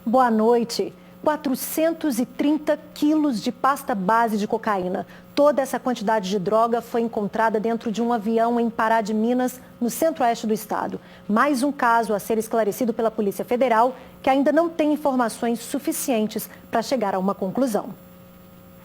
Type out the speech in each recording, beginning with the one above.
Boa noite. 430 quilos de pasta base de cocaína. Toda essa quantidade de droga foi encontrada dentro de um avião em Pará de Minas, no centro-oeste do estado. Mais um caso a ser esclarecido pela Polícia Federal, que ainda não tem informações suficientes para chegar a uma conclusão.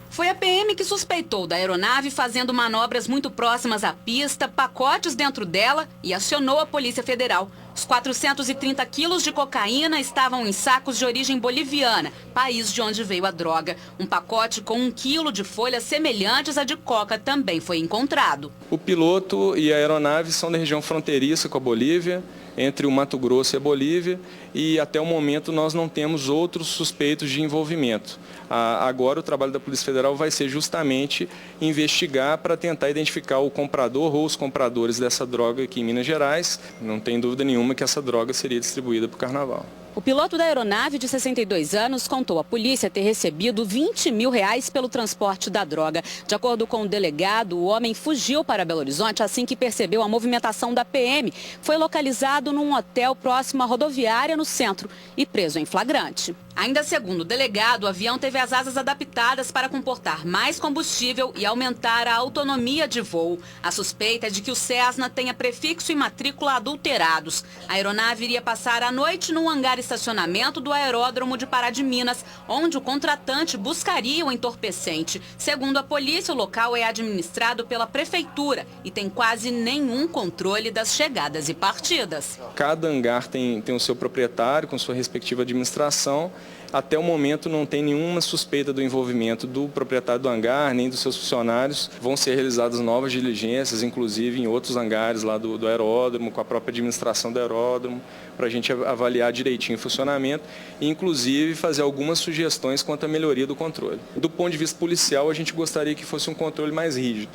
Foi a PM que suspeitou da aeronave fazendo manobras muito próximas à pista, pacotes dentro dela e acionou a Polícia Federal. Os 430 quilos de cocaína estavam em sacos de origem boliviana, país de onde veio a droga. Um pacote com 1 quilo de folhas semelhantes à de coca também foi encontrado. O piloto e a aeronave são da região fronteiriça com a Bolívia, entre o Mato Grosso e a Bolívia, e até o momento nós não temos outros suspeitos de envolvimento. Agora o trabalho da Polícia Federal vai ser justamente investigar para tentar identificar o comprador ou os compradores dessa droga aqui em Minas Gerais. Não tem dúvida nenhuma que essa droga seria distribuída para o Carnaval. O piloto da aeronave, de 62 anos, contou à polícia ter recebido R$20 mil pelo transporte da droga. De acordo com o delegado, o homem fugiu para Belo Horizonte assim que percebeu a movimentação da PM. Foi localizado num hotel próximo à rodoviária no centro e preso em flagrante. Ainda segundo o delegado, o avião teve as asas adaptadas para comportar mais combustível e aumentar a autonomia de voo. A suspeita é de que o Cessna tenha prefixo e matrícula adulterados. A aeronave iria passar a noite num hangar estacionamento do aeródromo de Pará de Minas, onde o contratante buscaria o entorpecente. Segundo a polícia, o local é administrado pela prefeitura e tem quase nenhum controle das chegadas e partidas. Cada hangar tem o seu proprietário com sua respectiva administração. Até o momento não tem nenhuma suspeita do envolvimento do proprietário do hangar, nem dos seus funcionários. Vão ser realizadas novas diligências, inclusive em outros hangares lá do aeródromo, com a própria administração do aeródromo, para a gente avaliar direitinho o funcionamento e, inclusive, fazer algumas sugestões quanto à melhoria do controle. Do ponto de vista policial, a gente gostaria que fosse um controle mais rígido,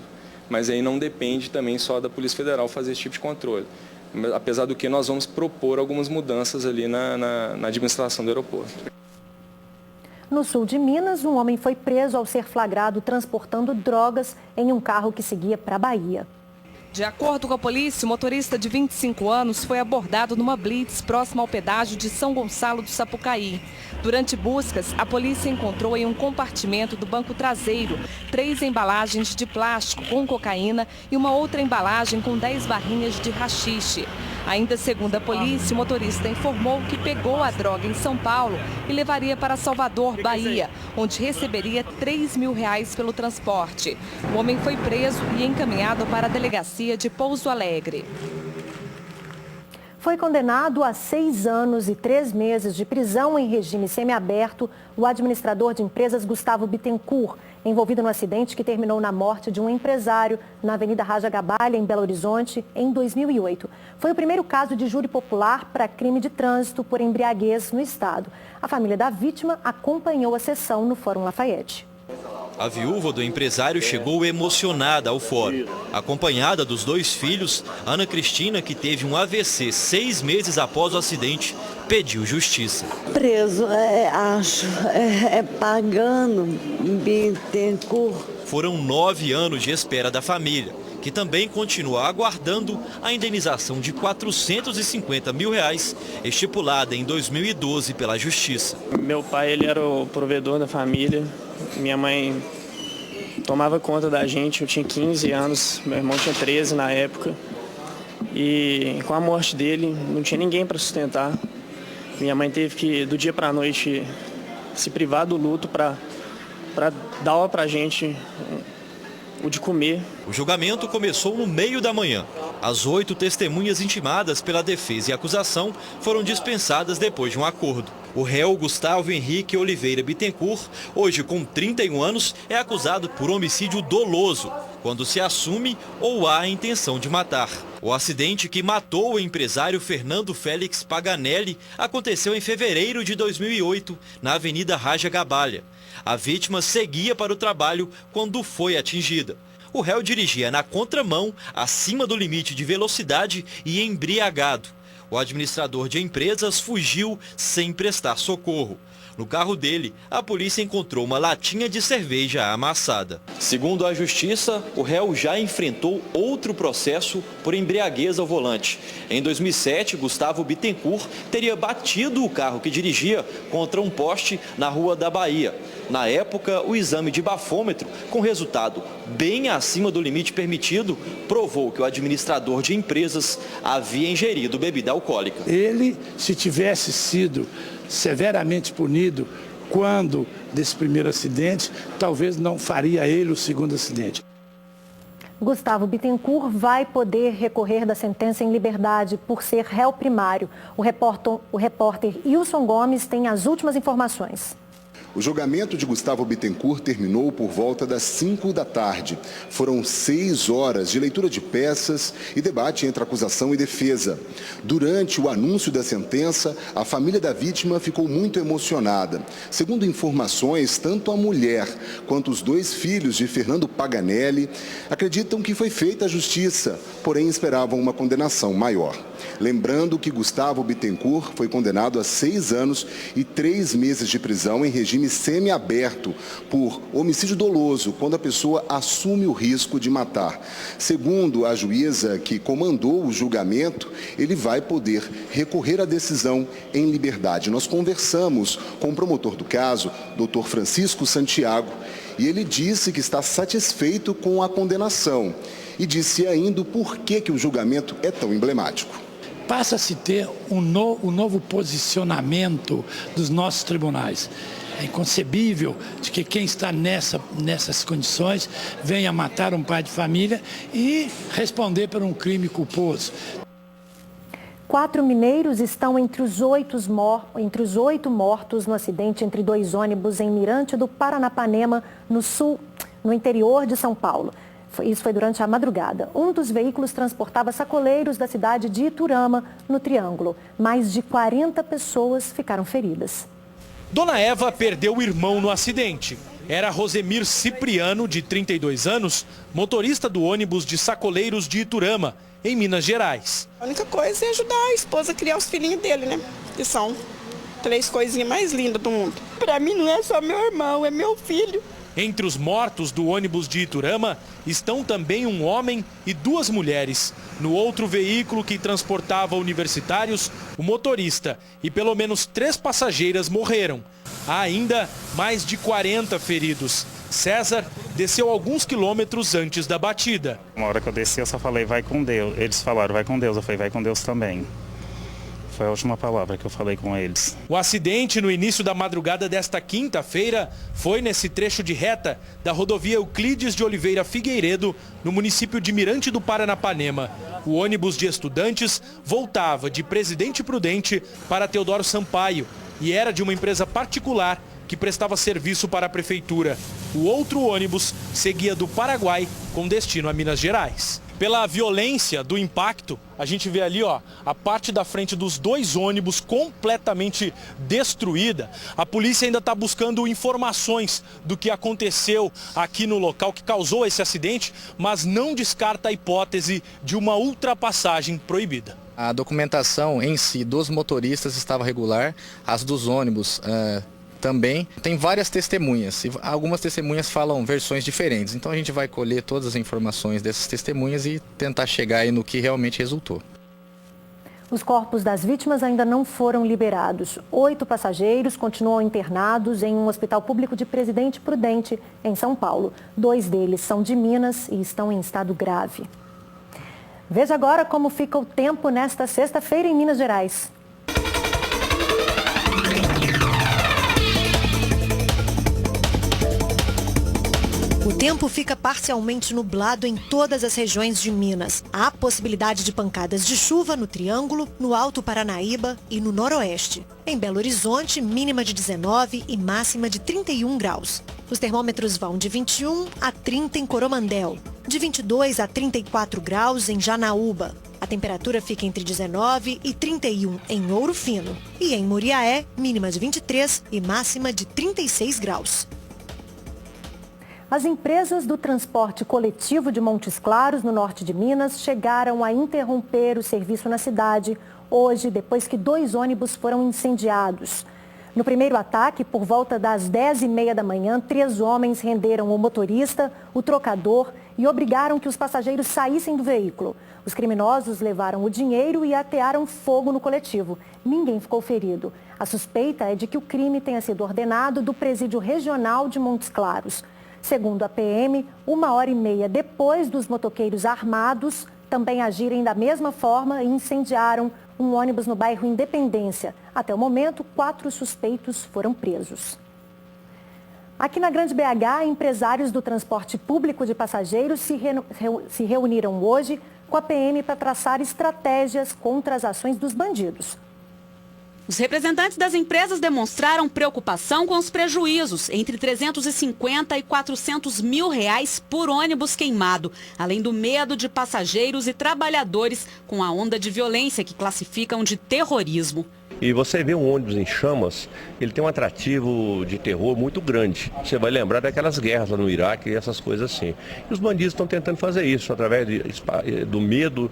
mas aí não depende também só da Polícia Federal fazer esse tipo de controle. Apesar do que nós vamos propor algumas mudanças ali na administração do aeroporto. No sul de Minas, um homem foi preso ao ser flagrado transportando drogas em um carro que seguia para a Bahia. De acordo com a polícia, o motorista de 25 anos foi abordado numa blitz próxima ao pedágio de São Gonçalo do Sapucaí. Durante buscas, a polícia encontrou em um compartimento do banco traseiro 3 embalagens de plástico com cocaína e uma outra embalagem com 10 barrinhas de haxixe. Ainda segundo a polícia, o motorista informou que pegou a droga em São Paulo e levaria para Salvador, Bahia, onde receberia R$3 mil pelo transporte. O homem foi preso e encaminhado para a delegacia de Pouso Alegre. Foi condenado a 6 anos e 3 meses de prisão em regime semiaberto o administrador de empresas Gustavo Bittencourt, envolvido no acidente que terminou na morte de um empresário na Avenida Raja Gabalha, em Belo Horizonte, em 2008. Foi o primeiro caso de júri popular para crime de trânsito por embriaguez no estado. A família da vítima acompanhou a sessão no Fórum Lafayette. A viúva do empresário chegou emocionada ao fórum. Acompanhada dos 2 filhos, Ana Cristina, que teve um AVC 6 meses após o acidente, pediu justiça. Preso, pagando Bittencourt. Foram 9 anos de espera da família, que também continua aguardando a indenização de R$450 mil estipulada em 2012 pela Justiça. Meu pai ele era o provedor da família, minha mãe tomava conta da gente, eu tinha 15 anos, meu irmão tinha 13 na época. E com a morte dele não tinha ninguém para sustentar. Minha mãe teve que, do dia para a noite, se privar do luto para dar para a gente o de comer. O julgamento começou no meio da manhã. As 8 testemunhas intimadas pela defesa e acusação foram dispensadas depois de um acordo. O réu Gustavo Henrique Oliveira Bittencourt, hoje com 31 anos, é acusado por homicídio doloso, quando se assume ou há a intenção de matar. O acidente que matou o empresário Fernando Félix Paganelli aconteceu em fevereiro de 2008, na Avenida Raja Gabalha. A vítima seguia para o trabalho quando foi atingida. O réu dirigia na contramão, acima do limite de velocidade e embriagado. O administrador de empresas fugiu sem prestar socorro. No carro dele, a polícia encontrou uma latinha de cerveja amassada. Segundo a Justiça, o réu já enfrentou outro processo por embriaguez ao volante. Em 2007, Gustavo Bittencourt teria batido o carro que dirigia contra um poste na Rua da Bahia. Na época, o exame de bafômetro, com resultado bem acima do limite permitido, provou que o administrador de empresas havia ingerido bebida alcoólica. Ele, se tivesse sido severamente punido quando desse primeiro acidente, talvez não faria ele o segundo acidente. Gustavo Bittencourt vai poder recorrer da sentença em liberdade por ser réu primário. O repórter Wilson Gomes tem as últimas informações. O julgamento de Gustavo Bittencourt terminou por volta das 5 da tarde. Foram 6 horas de leitura de peças e debate entre acusação e defesa. Durante o anúncio da sentença, a família da vítima ficou muito emocionada. Segundo informações, tanto a mulher quanto os 2 filhos de Fernando Paganelli acreditam que foi feita a justiça, porém esperavam uma condenação maior. Lembrando que Gustavo Bittencourt foi condenado a 6 anos e 3 meses de prisão em regime semiaberto por homicídio doloso, quando a pessoa assume o risco de matar. Segundo a juíza que comandou o julgamento, ele vai poder recorrer à decisão em liberdade. Nós conversamos com o promotor do caso, Dr. Francisco Santiago, e ele disse que está satisfeito com a condenação e disse ainda o porquê que o julgamento é tão emblemático. Passa a se ter um novo posicionamento dos nossos tribunais. É inconcebível de que quem está nessas condições venha matar um pai de família e responder por um crime culposo. 4 mineiros estão entre os 8 mortos no acidente entre 2 ônibus em Mirante do Paranapanema, no interior de São Paulo. Isso foi durante a madrugada. Um dos veículos transportava sacoleiros da cidade de Iturama, no Triângulo. Mais de 40 pessoas ficaram feridas. Dona Eva perdeu o irmão no acidente. Era Rosemir Cipriano, de 32 anos, motorista do ônibus de sacoleiros de Iturama, em Minas Gerais. A única coisa é ajudar a esposa a criar os filhinhos dele, né? Que são 3 coisinhas mais lindas do mundo. Para mim não é só meu irmão, é meu filho. Entre os mortos do ônibus de Iturama estão também um homem e 2 mulheres. No outro veículo que transportava universitários, o motorista e pelo menos 3 passageiras morreram. Há ainda mais de 40 feridos. César desceu alguns quilômetros antes da batida. Uma hora que eu desci, eu só falei, vai com Deus. Eles falaram, vai com Deus. Eu falei, vai com Deus também. Foi a última palavra que eu falei com eles. O acidente no início da madrugada desta quinta-feira foi nesse trecho de reta da rodovia Euclides de Oliveira Figueiredo, no município de Mirante do Paranapanema. O ônibus de estudantes voltava de Presidente Prudente para Teodoro Sampaio e era de uma empresa particular que prestava serviço para a prefeitura. O outro ônibus seguia do Paraguai com destino a Minas Gerais. Pela violência do impacto, a gente vê ali, ó, a parte da frente dos 2 ônibus completamente destruída. A polícia ainda está buscando informações do que aconteceu aqui no local que causou esse acidente, mas não descarta a hipótese de uma ultrapassagem proibida. A documentação em si dos motoristas estava regular, as dos ônibus também. Tem várias testemunhas e algumas testemunhas falam versões diferentes. Então a gente vai colher todas as informações dessas testemunhas e tentar chegar aí no que realmente resultou. Os corpos das vítimas ainda não foram liberados. 8 passageiros continuam internados em um hospital público de Presidente Prudente, em São Paulo. 2 deles são de Minas e estão em estado grave. Veja agora como fica o tempo nesta sexta-feira em Minas Gerais. O tempo fica parcialmente nublado em todas as regiões de Minas. Há possibilidade de pancadas de chuva no Triângulo, no Alto Paranaíba e no Noroeste. Em Belo Horizonte, mínima de 19 e máxima de 31 graus. Os termômetros vão de 21 a 30 em Coromandel, de 22 a 34 graus em Janaúba. A temperatura fica entre 19 e 31 em Ouro Fino. E em Muriaé, mínima de 23 e máxima de 36 graus. As empresas do transporte coletivo de Montes Claros, no norte de Minas, chegaram a interromper o serviço na cidade hoje, depois que 2 ônibus foram incendiados. No primeiro ataque, por volta das 10h30 da manhã, 3 homens renderam o motorista, o trocador e obrigaram que os passageiros saíssem do veículo. Os criminosos levaram o dinheiro e atearam fogo no coletivo. Ninguém ficou ferido. A suspeita é de que o crime tenha sido ordenado do Presídio Regional de Montes Claros. Segundo a PM, 1h30 depois dos motoqueiros armados também agirem da mesma forma e incendiaram um ônibus no bairro Independência. Até o momento, 4 suspeitos foram presos. Aqui na Grande BH, empresários do transporte público de passageiros se reuniram hoje com a PM para traçar estratégias contra as ações dos bandidos. Os representantes das empresas demonstraram preocupação com os prejuízos, entre 350 e 400 mil reais por ônibus queimado, além do medo de passageiros e trabalhadores com a onda de violência que classificam de terrorismo. E você vê um ônibus em chamas, ele tem um atrativo de terror muito grande. Você vai lembrar daquelas guerras lá no Iraque e essas coisas assim. E os bandidos estão tentando fazer isso, através do medo,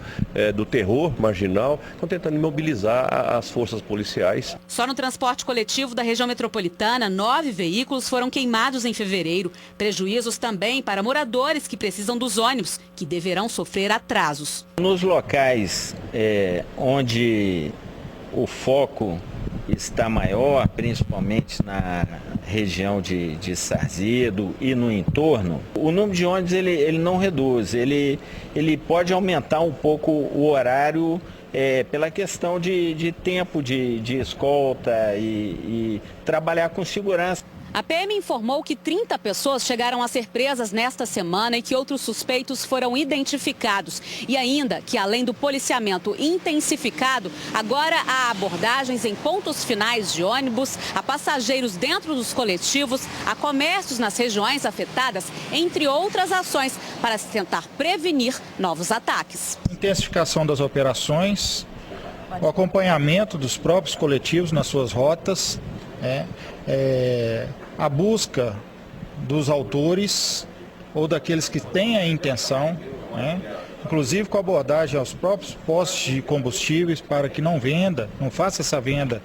do terror marginal, estão tentando mobilizar as forças policiais. Só no transporte coletivo da região metropolitana, 9 veículos foram queimados em fevereiro. Prejuízos também para moradores que precisam dos ônibus, que deverão sofrer atrasos. Nos locais onde o foco está maior, principalmente na região de Sarzedo e no entorno, o número de ônibus ele não reduz, ele pode aumentar um pouco o horário pela questão de tempo de escolta e trabalhar com segurança. A PM informou que 30 pessoas chegaram a ser presas nesta semana e que outros suspeitos foram identificados. E ainda que, além do policiamento intensificado, agora há abordagens em pontos finais de ônibus, a passageiros dentro dos coletivos, a comércios nas regiões afetadas, entre outras ações, para tentar prevenir novos ataques. Intensificação das operações, o acompanhamento dos próprios coletivos nas suas rotas, a busca dos autores ou daqueles que têm a intenção, inclusive com abordagem aos próprios postos de combustíveis para que não faça essa venda,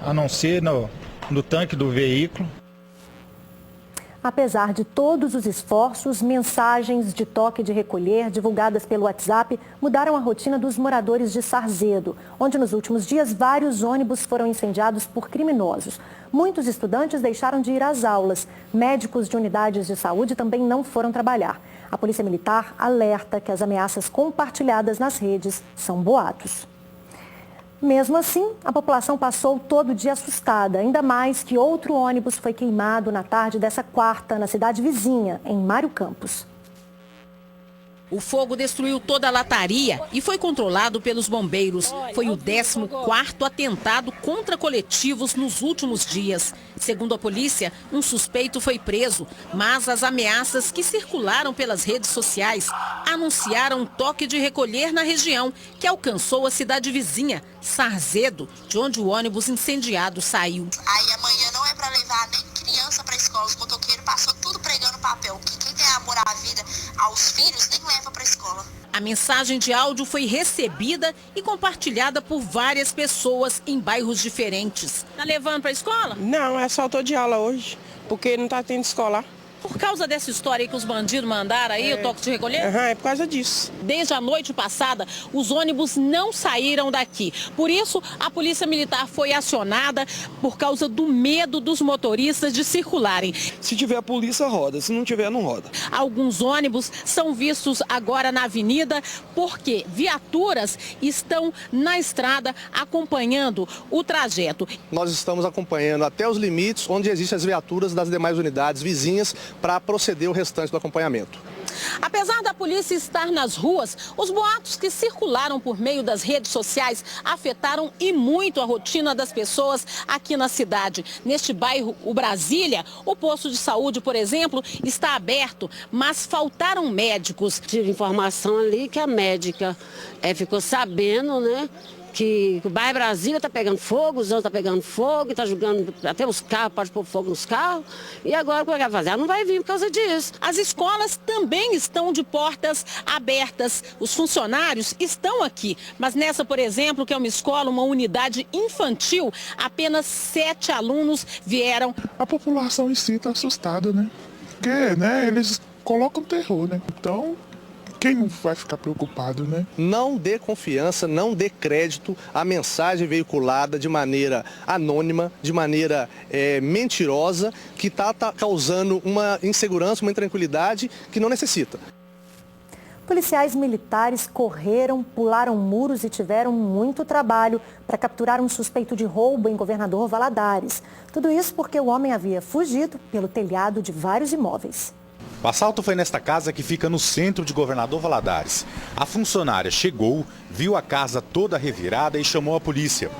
a não ser no tanque do veículo. Apesar de todos os esforços, mensagens de toque de recolher divulgadas pelo WhatsApp mudaram a rotina dos moradores de Sarzedo, onde nos últimos dias vários ônibus foram incendiados por criminosos. Muitos estudantes deixaram de ir às aulas. Médicos de unidades de saúde também não foram trabalhar. A Polícia Militar alerta que as ameaças compartilhadas nas redes são boatos. Mesmo assim, a população passou todo dia assustada, ainda mais que outro ônibus foi queimado na tarde dessa quarta na cidade vizinha, em Mário Campos. O fogo destruiu toda a lataria e foi controlado pelos bombeiros. Foi o 14º atentado contra coletivos nos últimos dias. Segundo a polícia, um suspeito foi preso, mas as ameaças que circularam pelas redes sociais anunciaram um toque de recolher na região, que alcançou a cidade vizinha, Sarzedo, de onde o ônibus incendiado saiu. Aí amanhã não é para levar nem criança para a escola, os motoqueiros passou tudo pregando papel, que quem tem amor à vida, aos filhos, nem leva para a escola. A mensagem de áudio foi recebida e compartilhada por várias pessoas em bairros diferentes. Tá levando para a escola? Não, é só tô de aula hoje, porque não tá tendo escola. Por causa dessa história aí que os bandidos mandaram aí, o toque de recolher? É por causa disso. Desde a noite passada, os ônibus não saíram daqui. Por isso, a Polícia Militar foi acionada por causa do medo dos motoristas de circularem. Se tiver a polícia, roda. Se não tiver, não roda. Alguns ônibus são vistos agora na avenida porque viaturas estão na estrada acompanhando o trajeto. Nós estamos acompanhando até os limites onde existem as viaturas das demais unidades vizinhas para proceder o restante do acompanhamento. Apesar da polícia estar nas ruas, os boatos que circularam por meio das redes sociais afetaram e muito a rotina das pessoas aqui na cidade. Neste bairro, o Brasília, o posto de saúde, por exemplo, está aberto, mas faltaram médicos. Tive informação ali que a médica ficou sabendo, que o bairro Brasília está pegando fogo, os outros estão pegando fogo, está jogando até os carros, pode pôr fogo nos carros. E agora o que vai fazer? Ela não vai vir por causa disso. As escolas também estão de portas abertas. Os funcionários estão aqui, mas nessa, por exemplo, que é uma escola, uma unidade infantil, apenas 7 alunos vieram. A população em si está assustada, né? Porque, né, eles colocam terror, né? Então, quem não vai ficar preocupado, né? Não dê confiança, não dê crédito à mensagem veiculada de maneira anônima, de maneira mentirosa, que está causando uma insegurança, uma intranquilidade que não necessita. Policiais militares correram, pularam muros e tiveram muito trabalho para capturar um suspeito de roubo em Governador Valadares. Tudo isso porque o homem havia fugido pelo telhado de vários imóveis. O assalto foi nesta casa que fica no centro de Governador Valadares. A funcionária chegou, viu a casa toda revirada e chamou a polícia.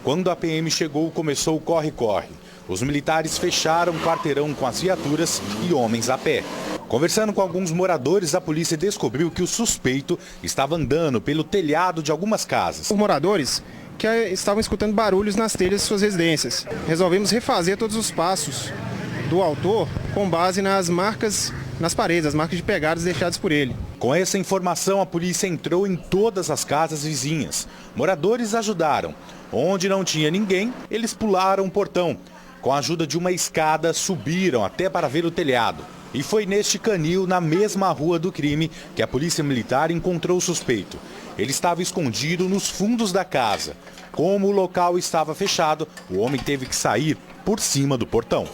Quando a PM chegou, começou o corre-corre. Os militares fecharam o quarteirão com as viaturas e homens a pé. Conversando com alguns moradores, a polícia descobriu que o suspeito estava andando pelo telhado de algumas casas. Os moradores que estavam escutando barulhos nas telhas de suas residências. Resolvemos refazer todos os passos do autor com base nas marcas nas paredes, as marcas de pegadas deixadas por ele. Com essa informação, a polícia entrou em todas as casas vizinhas. Moradores ajudaram. Onde não tinha ninguém, eles pularam o portão. Com a ajuda de uma escada, subiram até para ver o telhado. E foi neste canil, na mesma rua do crime, que a polícia militar encontrou o suspeito. Ele estava escondido nos fundos da casa. Como o local estava fechado, o homem teve que sair por cima do portão.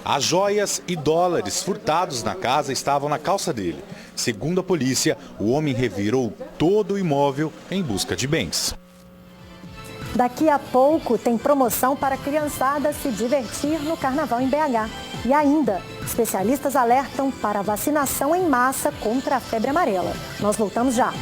As joias e dólares furtados na casa estavam na calça dele. Segundo a polícia, o homem revirou todo o imóvel em busca de bens. Daqui a pouco tem promoção para a criançada se divertir no carnaval em BH. E ainda, especialistas alertam para a vacinação em massa contra a febre amarela. Nós voltamos já.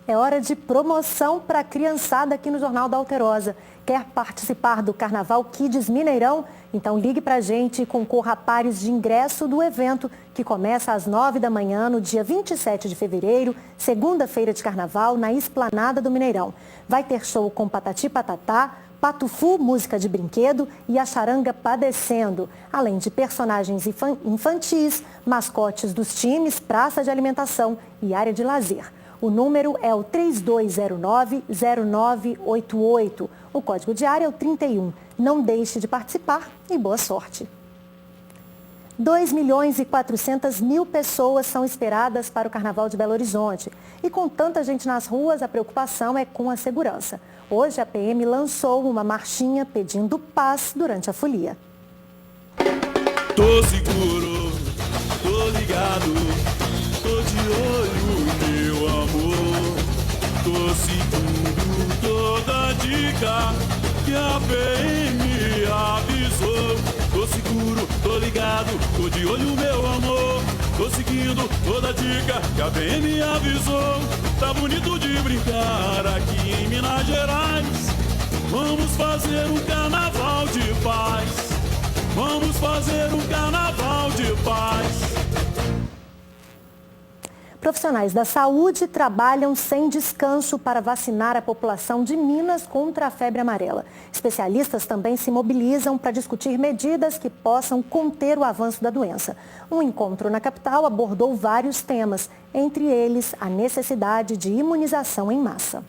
É hora de promoção para a criançada aqui no Jornal da Alterosa. Quer participar do Carnaval Kids Mineirão? Então ligue para a gente e concorra a pares de ingresso do evento, que começa às 9 da manhã no dia 27 de fevereiro, segunda-feira de Carnaval, na Esplanada do Mineirão. Vai ter show com Patati Patatá, Patufu, música de brinquedo e a charanga padecendo, além de personagens infantis, mascotes dos times, praça de alimentação e área de lazer. O número é o 3209-0988. O código de área é o 31. Não deixe de participar e boa sorte. 2.400.000 pessoas são esperadas para o Carnaval de Belo Horizonte. E com tanta gente nas ruas, a preocupação é com a segurança. Hoje a PM lançou uma marchinha pedindo paz durante a folia. Tô seguro, tô ligado, tô de olho. Tô seguindo toda dica que a PM avisou. Tô seguro, tô ligado, tô de olho, meu amor. Tô seguindo toda dica que a PM avisou. Tá bonito de brincar aqui em Minas Gerais. Vamos fazer um carnaval de paz. Vamos fazer um carnaval de paz. Profissionais da saúde trabalham sem descanso para vacinar a população de Minas contra a febre amarela. Especialistas também se mobilizam para discutir medidas que possam conter o avanço da doença. Um encontro na capital abordou vários temas, entre eles a necessidade de imunização em massa.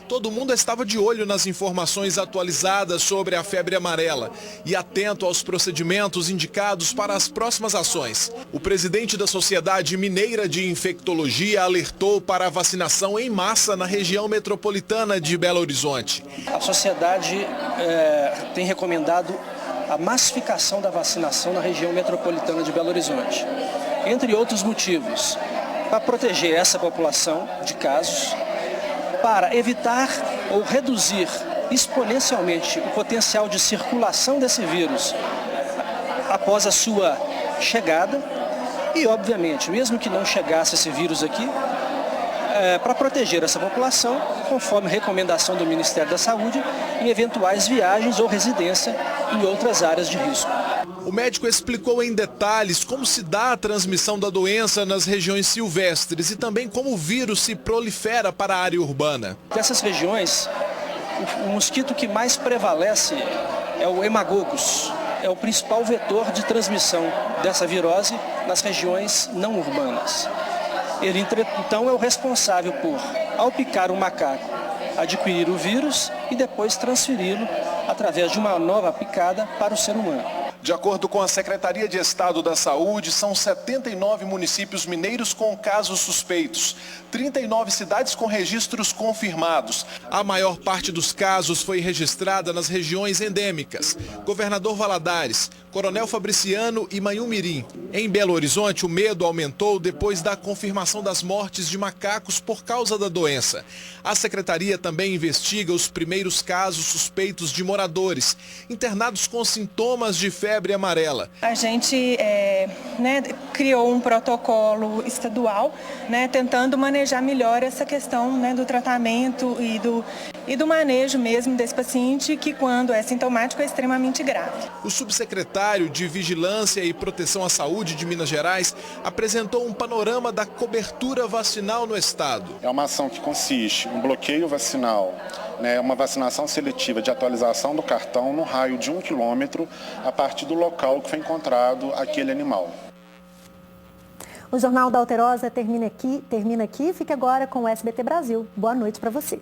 Todo mundo estava de olho nas informações atualizadas sobre a febre amarela e atento aos procedimentos indicados para as próximas ações. O presidente da Sociedade Mineira de Infectologia alertou para a vacinação em massa na região metropolitana de Belo Horizonte. A sociedade tem recomendado a massificação da vacinação na região metropolitana de Belo Horizonte, entre outros motivos, para proteger essa população de casos, para evitar ou reduzir exponencialmente o potencial de circulação desse vírus após a sua chegada e, obviamente, mesmo que não chegasse esse vírus aqui, para proteger essa população, conforme recomendação do Ministério da Saúde, em eventuais viagens ou residência em outras áreas de risco. O médico explicou em detalhes como se dá a transmissão da doença nas regiões silvestres e também como o vírus se prolifera para a área urbana. Nessas regiões, o mosquito que mais prevalece é o hemagogus. É o principal vetor de transmissão dessa virose nas regiões não urbanas. Ele, então, é o responsável por, ao picar um macaco, adquirir o vírus e depois transferi-lo através de uma nova picada para o ser humano. De acordo com a Secretaria de Estado da Saúde, são 79 municípios mineiros com casos suspeitos, 39 cidades com registros confirmados. A maior parte dos casos foi registrada nas regiões endêmicas: Governador Valadares, Coronel Fabriciano e Manhumirim. Em Belo Horizonte, o medo aumentou depois da confirmação das mortes de macacos por causa da doença. A Secretaria também investiga os primeiros casos suspeitos de moradores internados com sintomas de febre amarela. A gente criou um protocolo estadual, tentando manejar melhor essa questão do tratamento e do manejo mesmo desse paciente, que quando é sintomático é extremamente grave. O subsecretário de Vigilância e Proteção à Saúde de Minas Gerais apresentou um panorama da cobertura vacinal no estado. É uma ação que consiste em um bloqueio vacinal, uma vacinação seletiva de atualização do cartão no raio de 1 quilômetro a partir do local que foi encontrado aquele animal. O Jornal da Alterosa termina aqui. Fique agora com o SBT Brasil. Boa noite para você.